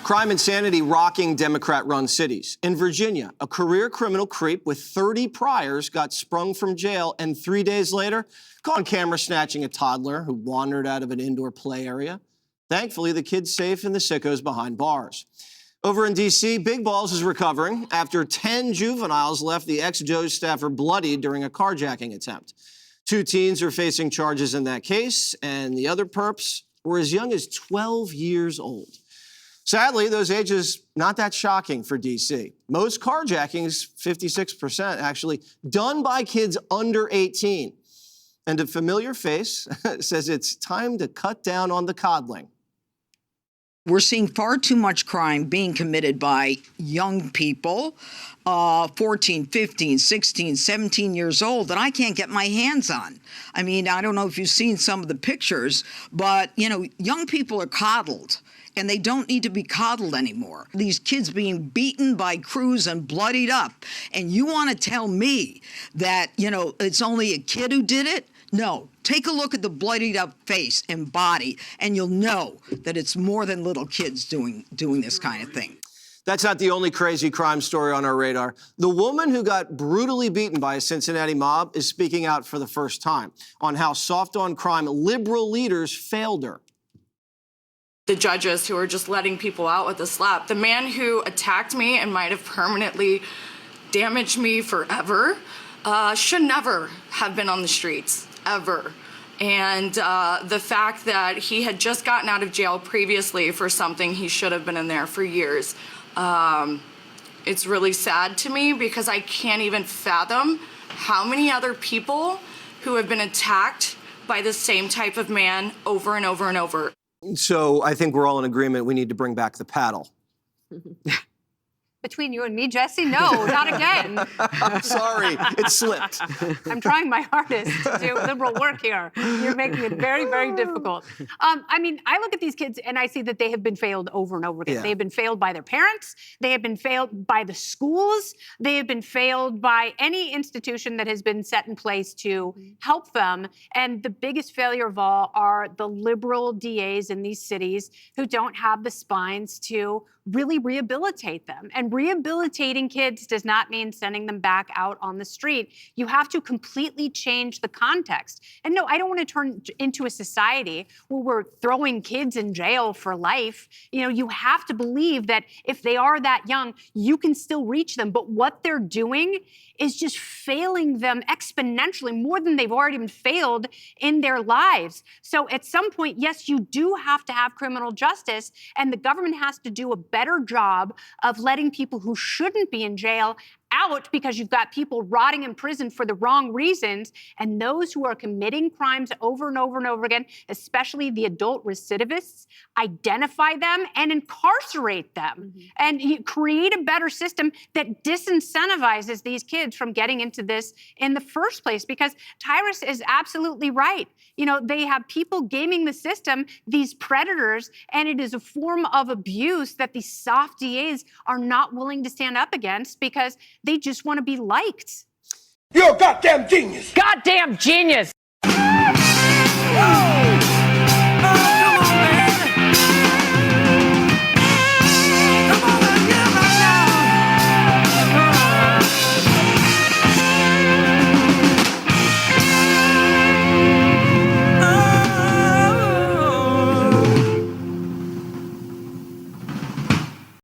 Crime insanity rocking Democrat-run cities. In Virginia, a career criminal creep with 30 priors got sprung from jail, and 3 days later, caught on camera snatching a toddler who wandered out of an indoor play area. Thankfully, the kid's safe and the sicko's behind bars. Over in D.C., Big Balls is recovering after 10 juveniles left the ex-Joe's staffer bloodied during a carjacking attempt. 2 teens are facing charges in that case, and the other perps were as young as 12 years old. Sadly, those ages not that shocking for D.C. Most carjackings, 56% actually, done by kids under 18. And a familiar face says it's time to cut down on the coddling. We're seeing far too much crime being committed by young people, 14, 15, 16, 17 years old, that I can't get my hands on. I mean, I don't know if you've seen some of the pictures, but, you know, young people are coddled, and they don't need to be coddled anymore. These kids being beaten by crews and bloodied up, and you want to tell me that, you know, it's only a kid who did it? No. Take a look at the bloodied up face and body, and you'll know that it's more than little kids doing this kind of thing. That's not the only crazy crime story on our radar. The woman who got brutally beaten by a Cincinnati mob is speaking out for the first time on how soft on crime liberal leaders failed her. The judges who are just letting people out with a slap. The man who attacked me and might have permanently damaged me forever should never have been on the streets, ever. And the fact that he had just gotten out of jail previously for something he should have been in there for years, it's really sad to me because I can't even fathom how many other people who have been attacked by the same type of man over and over and over. So I think we're all in agreement we need to bring back the paddle. Between you and me, Jesse, no, not again. Sorry, it slipped. I'm trying my hardest to do liberal work here. You're making it very, very difficult. I mean, I look at these kids and I see that they have been failed over and over again. Yeah. They have been failed by their parents. They have been failed by the schools. They have been failed by any institution that has been set in place to help them. And the biggest failure of all are the liberal DAs in these cities who don't have the spines to really rehabilitate them. And rehabilitating kids does not mean sending them back out on the street. You have to completely change the context. And no, I don't want to turn into a society where we're throwing kids in jail for life. You know, you have to believe that if they are that young, you can still reach them. But what they're doing is just failing them exponentially more than they've already been failed in their lives. So at some point, yes, you do have to have criminal justice, and the government has to do a better job of letting people who shouldn't be in jail out, because you've got people rotting in prison for the wrong reasons, and those who are committing crimes over and over and over again, especially the adult recidivists, identify them and incarcerate them, and you create a better system that disincentivizes these kids from getting into this in the first place. Because Tyrus is absolutely right. You know, they have people gaming the system, these predators, and it is a form of abuse that these soft DAs are not willing to stand up against because they just want to be liked. You're a goddamn genius. Goddamn genius.